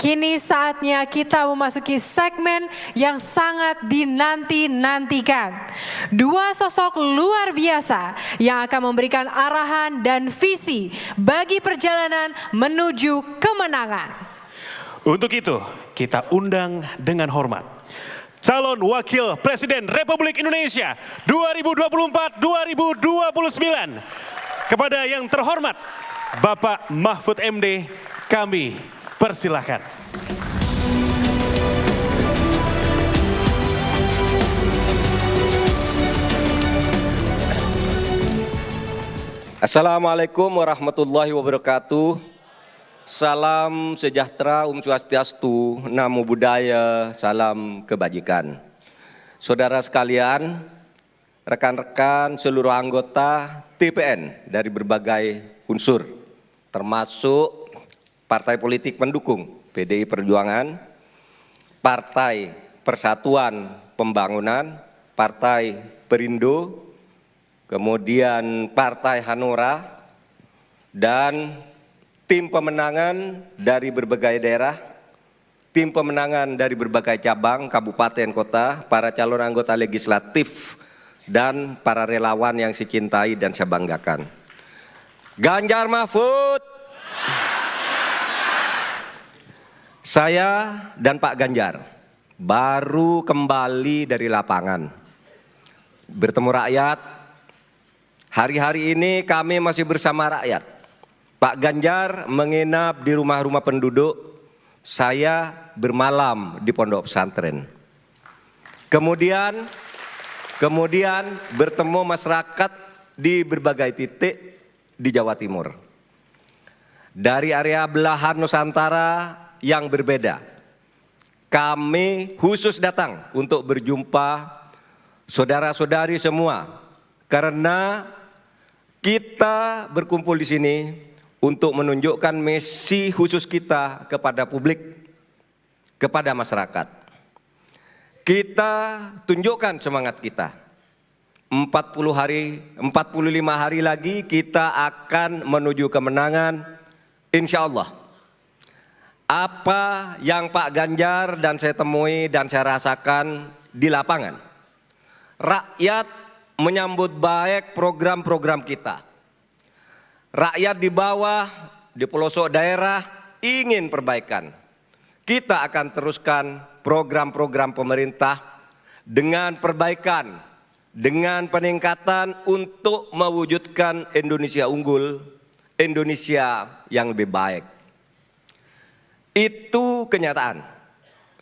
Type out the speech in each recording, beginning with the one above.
Kini saatnya kita memasuki segmen yang sangat dinanti-nantikan. Dua sosok luar biasa yang akan memberikan arahan dan visi bagi perjalanan menuju kemenangan. Untuk itu, kita undang dengan hormat calon Wakil Presiden Republik Indonesia 2024-2029. Kepada yang terhormat Bapak Mahfud MD, kami persilahkan. Assalamualaikum warahmatullahi wabarakatuh. Salam sejahtera, Swastiastu, Namo Buddhaya, salam kebajikan. Saudara sekalian, rekan-rekan seluruh anggota TPN dari berbagai unsur, termasuk partai politik pendukung PDI Perjuangan, Partai Persatuan Pembangunan, Partai Perindo, kemudian Partai Hanura, dan tim pemenangan dari berbagai daerah, tim pemenangan dari berbagai cabang, kabupaten, kota, para calon anggota legislatif, dan para relawan yang saya cintai dan saya banggakan. Ganjar Mahfud, saya dan Pak Ganjar baru kembali dari lapangan, bertemu rakyat. Hari-hari ini kami masih bersama rakyat. Pak Ganjar menginap di rumah-rumah penduduk, saya bermalam di pondok pesantren. Kemudian bertemu masyarakat di berbagai titik di Jawa Timur. Dari area belahan Nusantara yang berbeda, kami khusus datang untuk berjumpa saudara-saudari semua, karena kita berkumpul di sini untuk menunjukkan misi khusus kita kepada publik, kepada masyarakat. Kita tunjukkan semangat kita. 45 hari lagi kita akan menuju kemenangan, insya Allah. Apa yang Pak Ganjar dan saya temui dan saya rasakan di lapangan, rakyat menyambut baik program-program kita. Rakyat di bawah, di pelosok daerah ingin perbaikan. Kita akan teruskan program-program pemerintah dengan perbaikan, dengan peningkatan untuk mewujudkan Indonesia unggul, Indonesia yang lebih baik. Itu kenyataan.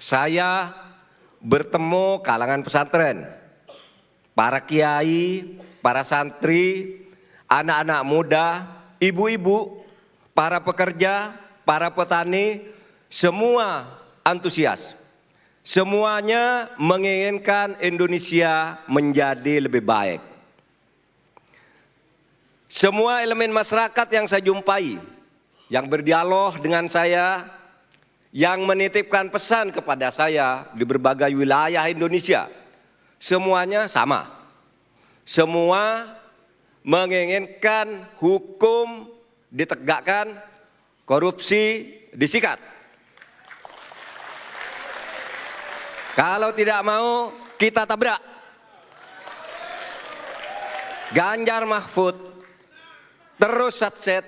Saya bertemu kalangan pesantren, para kiai, para santri, anak-anak muda, ibu-ibu, para pekerja, para petani, semua antusias. Semuanya menginginkan Indonesia menjadi lebih baik. Semua elemen masyarakat yang saya jumpai, yang berdialog dengan saya, yang menitipkan pesan kepada saya di berbagai wilayah Indonesia, semuanya sama. Semua menginginkan hukum ditegakkan, korupsi disikat. Kalau tidak mau, kita tabrak. Ganjar Mahfud terus satset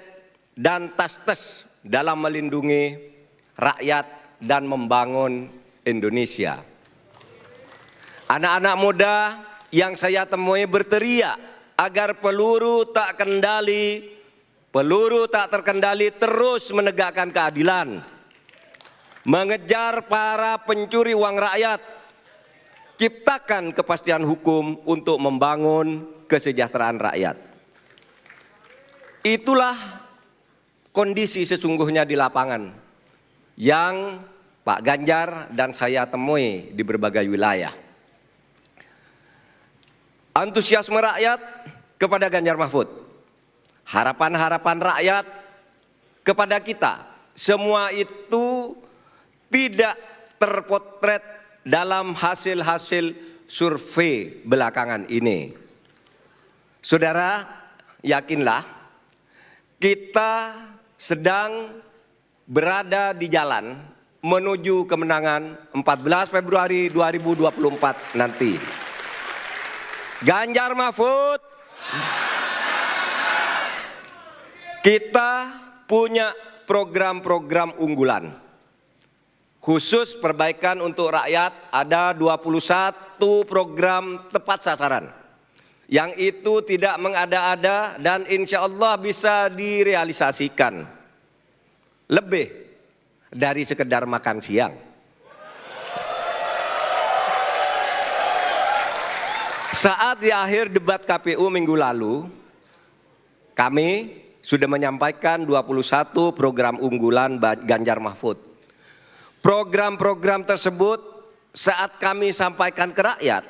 dan tas-tes dalam melindungi rakyat dan membangun Indonesia. Anak-anak muda yang saya temui berteriak agar peluru tak terkendali terus menegakkan keadilan, mengejar para pencuri uang rakyat, ciptakan kepastian hukum untuk membangun kesejahteraan rakyat. Itulah kondisi sesungguhnya di lapangan yang Pak Ganjar dan saya temui di berbagai wilayah. Antusiasme rakyat kepada Ganjar Mahfud, harapan-harapan rakyat kepada kita, semua itu tidak terpotret dalam hasil-hasil survei belakangan ini. Saudara, yakinlah kita sedang berada di jalan menuju kemenangan 14 Februari 2024 nanti. Ganjar Mahfud, kita punya program-program unggulan. Khusus perbaikan untuk rakyat ada 21 program tepat sasaran. Yang itu tidak mengada-ada dan insya Allah bisa direalisasikan. Lebih dari sekedar makan siang. Saat di akhir debat KPU minggu lalu, kami sudah menyampaikan 21 program unggulan Ganjar Mahfud. Program-program tersebut saat kami sampaikan ke rakyat,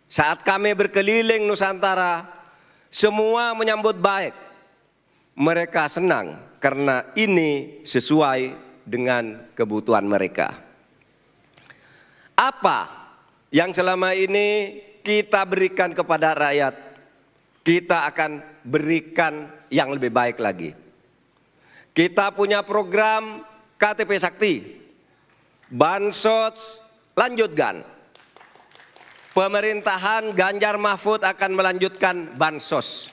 saat kami berkeliling Nusantara, semua menyambut baik. Mereka senang karena ini sesuai dengan kebutuhan mereka. Apa yang selama ini kita berikan kepada rakyat, kita akan berikan yang lebih baik lagi. Kita punya program KTP Sakti, Bansos lanjutkan. Pemerintahan Ganjar Mahfud akan melanjutkan Bansos.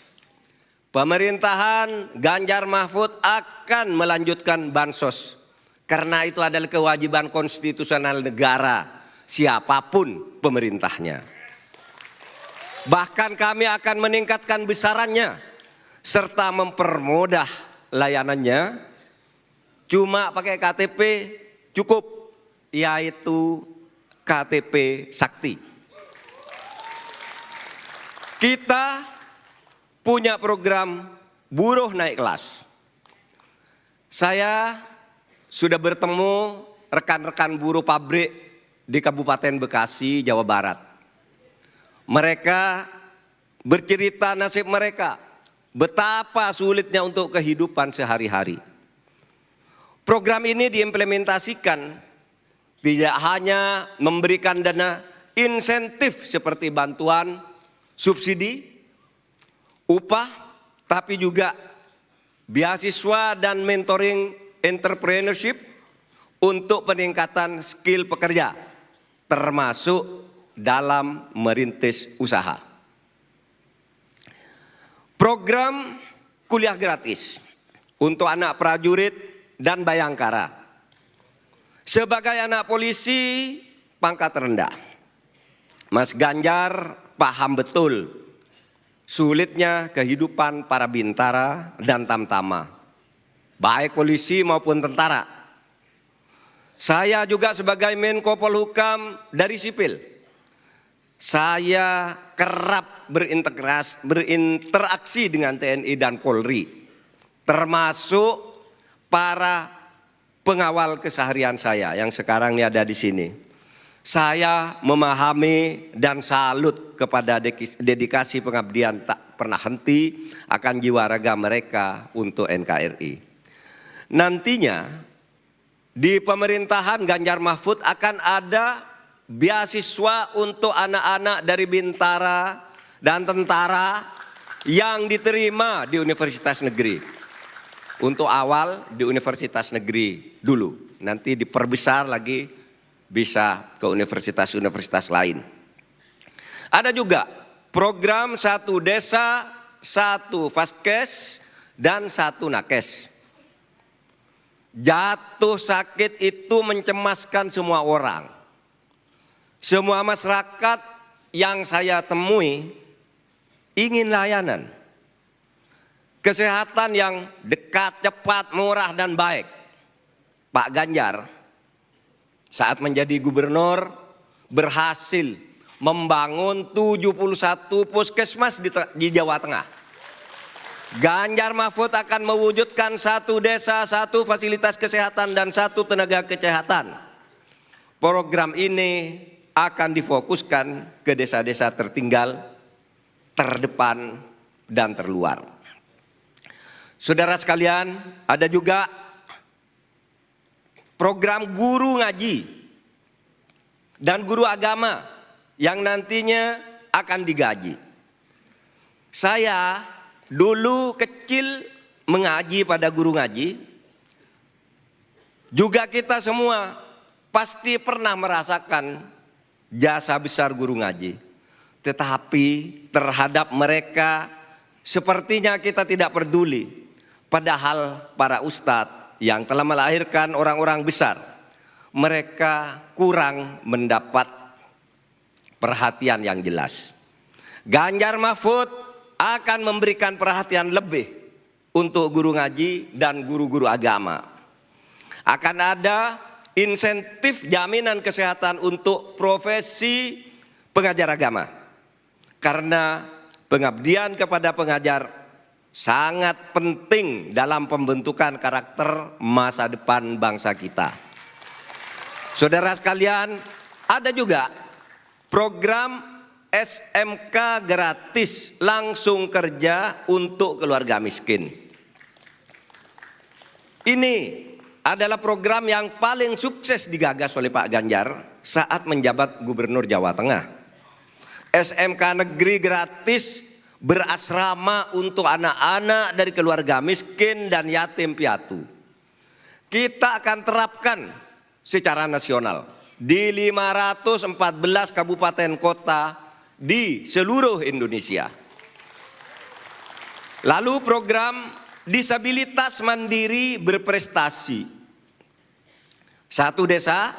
Pemerintahan Ganjar Mahfud akan melanjutkan Bansos. Karena itu adalah kewajiban konstitusional negara, siapapun pemerintahnya. Bahkan kami akan meningkatkan besarannya serta mempermudah layanannya. Cuma pakai KTP cukup, yaitu KTP Sakti. Kita punya program buruh naik kelas. Saya sudah bertemu rekan-rekan buruh pabrik di Kabupaten Bekasi, Jawa Barat. Mereka bercerita nasib mereka, betapa sulitnya untuk kehidupan sehari-hari. Program ini diimplementasikan tidak hanya memberikan dana insentif seperti bantuan, subsidi, upah, tapi juga beasiswa dan mentoring entrepreneurship untuk peningkatan skill pekerja, termasuk dalam merintis usaha. Program kuliah gratis untuk anak prajurit dan bayangkara. Sebagai anak polisi pangkat rendah, Mas Ganjar paham betul sulitnya kehidupan para bintara dan tamtama, baik polisi maupun tentara. Saya juga sebagai Menko Polhukam dari sipil, saya kerap berinteraksi dengan TNI dan Polri, termasuk para pengawal keseharian saya yang sekarang ini ada di sini. Saya memahami dan salut kepada dedikasi pengabdian tak pernah henti akan jiwa raga mereka untuk NKRI. Nantinya di pemerintahan Ganjar Mahfud akan ada beasiswa untuk anak-anak dari bintara dan tentara yang diterima di universitas negeri. Untuk awal di universitas negeri dulu, nanti diperbesar lagi bisa ke universitas-universitas lain. Ada juga program 1 desa, 1 vaskes, dan 1 nakes. Jatuh sakit itu mencemaskan semua orang. Semua masyarakat yang saya temui ingin layanan kesehatan yang dekat, cepat, murah, dan baik. Pak Ganjar saat menjadi gubernur berhasil membangun 71 puskesmas di Jawa Tengah. Ganjar Mahfud akan mewujudkan 1 desa, 1 fasilitas kesehatan, dan 1 tenaga kesehatan. Program ini akan difokuskan ke desa-desa tertinggal, terdepan, dan terluar. Saudara sekalian, ada juga program guru ngaji dan guru agama yang nantinya akan digaji. Saya dulu kecil mengaji pada guru ngaji. Juga kita semua pasti pernah merasakan jasa besar guru ngaji. Tetapi terhadap mereka sepertinya kita tidak peduli. Padahal para ustadz yang telah melahirkan orang-orang besar, mereka kurang mendapat perhatian yang jelas. Ganjar Mahfud akan memberikan perhatian lebih untuk guru ngaji dan guru-guru agama. Akan ada insentif jaminan kesehatan untuk profesi pengajar agama. Karena pengabdian kepada pengajar sangat penting dalam pembentukan karakter masa depan bangsa kita. Saudara sekalian, ada juga program SMK gratis langsung kerja untuk keluarga miskin. Ini adalah program yang paling sukses digagas oleh Pak Ganjar saat menjabat Gubernur Jawa Tengah. SMK negeri gratis berasrama untuk anak-anak dari keluarga miskin dan yatim piatu. Kita akan terapkan secara nasional di 514 kabupaten kota di seluruh Indonesia. Lalu program disabilitas mandiri berprestasi. Satu desa,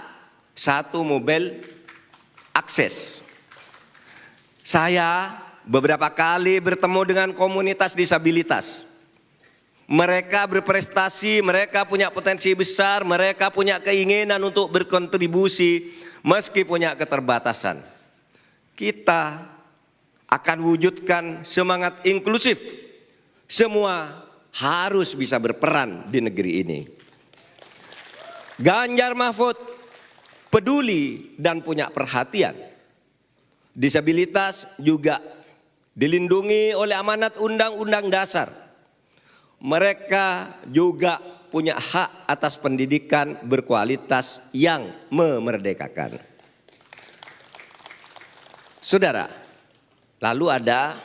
satu mobil akses. Saya beberapa kali bertemu dengan komunitas disabilitas. Mereka berprestasi, mereka punya potensi besar, mereka punya keinginan untuk berkontribusi meski punya keterbatasan. Kita akan wujudkan semangat inklusif. Semua harus bisa berperan di negeri ini. Ganjar Mahfud peduli dan punya perhatian. Disabilitas juga dilindungi oleh amanat Undang-Undang Dasar. Mereka juga punya hak atas pendidikan berkualitas yang memerdekakan. Saudara, lalu ada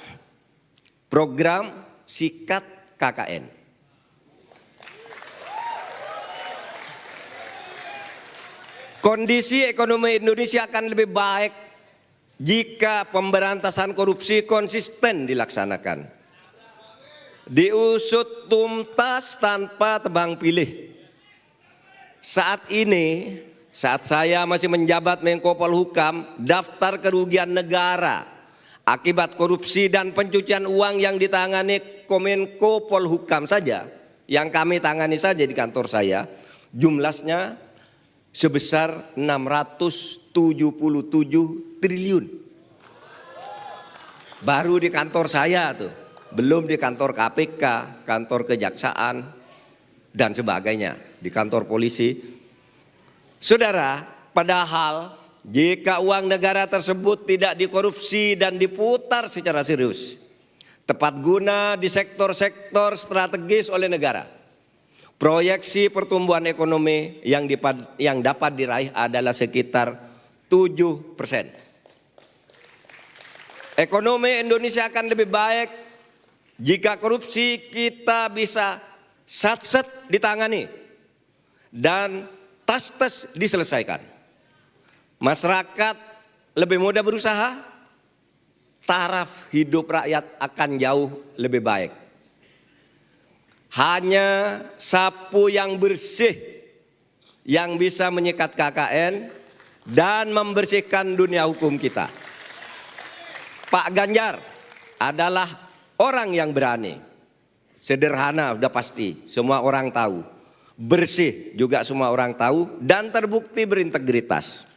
program Sikat KKN. Kondisi ekonomi Indonesia akan lebih baik jika pemberantasan korupsi konsisten dilaksanakan, diusut tuntas tanpa tebang pilih. Saat ini, saat saya masih menjabat Menko Polhukam, daftar kerugian negara akibat korupsi dan pencucian uang yang ditangani Komenko Polhukam saja, yang kami tangani saja di kantor saya, jumlahnya sebesar 677 triliun. Baru di kantor saya tuh, belum di kantor KPK, kantor kejaksaan, dan sebagainya, di kantor polisi. Saudara, padahal jika uang negara tersebut tidak dikorupsi dan diputar secara serius, tepat guna di sektor-sektor strategis oleh negara, proyeksi pertumbuhan ekonomi yang dapat diraih adalah sekitar 7%. Ekonomi Indonesia akan lebih baik jika korupsi kita bisa sat-set ditangani dan tas-tas diselesaikan. Masyarakat lebih mudah berusaha, taraf hidup rakyat akan jauh lebih baik. Hanya sapu yang bersih yang bisa menyikat KKN dan membersihkan dunia hukum kita. Pak Ganjar adalah orang yang berani. Sederhana sudah pasti, semua orang tahu. Bersih juga semua orang tahu dan terbukti berintegritas.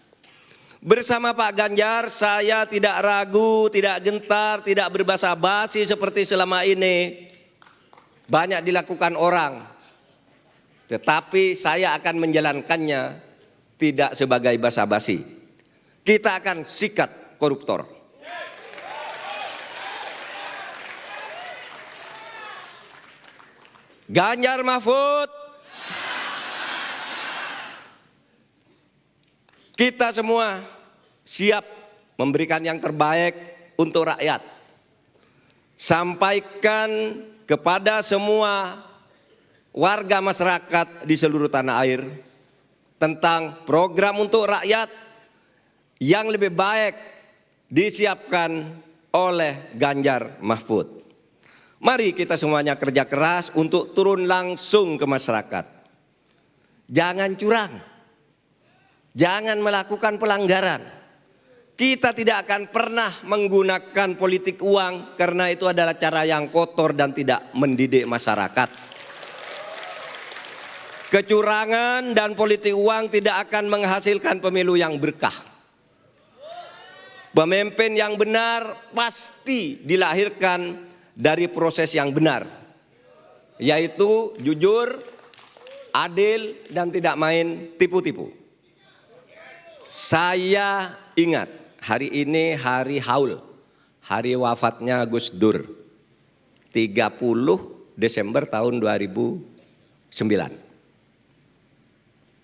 Bersama Pak Ganjar saya tidak ragu, tidak gentar, tidak berbasa-basi seperti selama ini banyak dilakukan orang. Tetapi saya akan menjalankannya tidak sebagai basa-basi. Kita akan sikat koruptor. Ganjar Mahfud, kita semua siap memberikan yang terbaik untuk rakyat. Sampaikan kepada semua warga masyarakat di seluruh tanah air tentang program untuk rakyat yang lebih baik disiapkan oleh Ganjar Mahfud. Mari kita semuanya kerja keras untuk turun langsung ke masyarakat. Jangan curang, jangan melakukan pelanggaran. Kita tidak akan pernah menggunakan politik uang karena itu adalah cara yang kotor dan tidak mendidik masyarakat. Kecurangan dan politik uang tidak akan menghasilkan pemilu yang berkah. Pemimpin yang benar pasti dilahirkan dari proses yang benar, yaitu jujur, adil, dan tidak main tipu-tipu. Saya ingat hari ini hari haul, hari wafatnya Gus Dur, 30 Desember tahun 2009.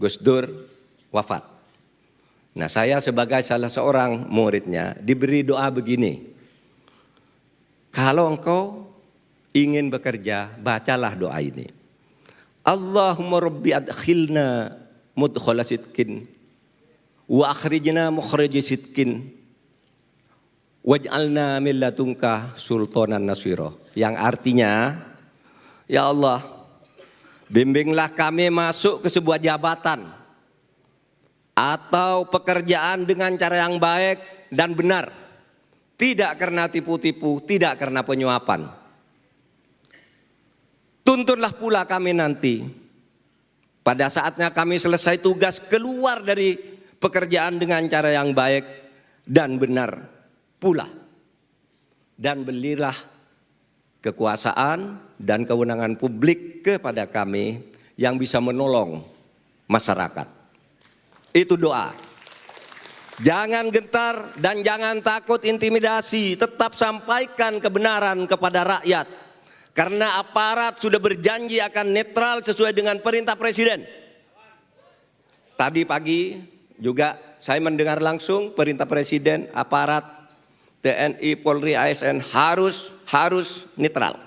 Gus Dur wafat. Nah, saya sebagai salah seorang muridnya diberi doa begini. Kalau engkau ingin bekerja, bacalah doa ini. Allahumma rabbi adkhilna mudkhala sidqin wa akhrijna mukhraja sidqin waj'alna min ladunka sultanan nasira. Yang artinya, ya Allah, bimbinglah kami masuk ke sebuah jabatan atau pekerjaan dengan cara yang baik dan benar. Tidak karena tipu-tipu, tidak karena penyuapan. Tuntunlah pula kami nanti, pada saatnya kami selesai tugas keluar dari pekerjaan dengan cara yang baik dan benar pula. Dan berilah kekuasaan dan kewenangan publik kepada kami yang bisa menolong masyarakat. Itu doa. Jangan gentar dan jangan takut intimidasi, tetap sampaikan kebenaran kepada rakyat. Karena aparat sudah berjanji akan netral sesuai dengan perintah Presiden. Tadi pagi juga saya mendengar langsung perintah Presiden, aparat TNI, Polri, ASN harus netral.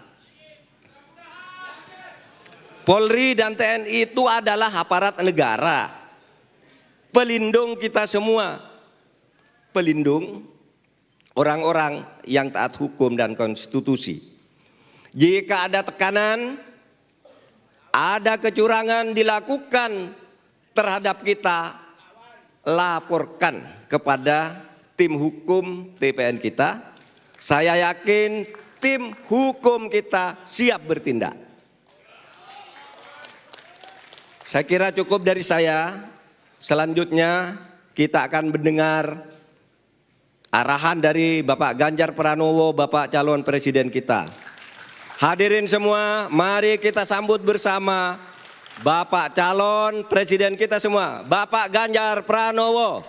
Polri dan TNI itu adalah aparat negara, pelindung kita semua. Pelindung orang-orang yang taat hukum dan konstitusi. Jika ada tekanan, ada kecurangan dilakukan terhadap kita, laporkan kepada tim hukum TPN kita. Saya yakin tim hukum kita siap bertindak. Saya kira cukup dari saya. Selanjutnya kita akan mendengar arahan dari Bapak Ganjar Pranowo, Bapak calon presiden kita. Hadirin semua, mari kita sambut bersama Bapak calon presiden kita semua, Bapak Ganjar Pranowo.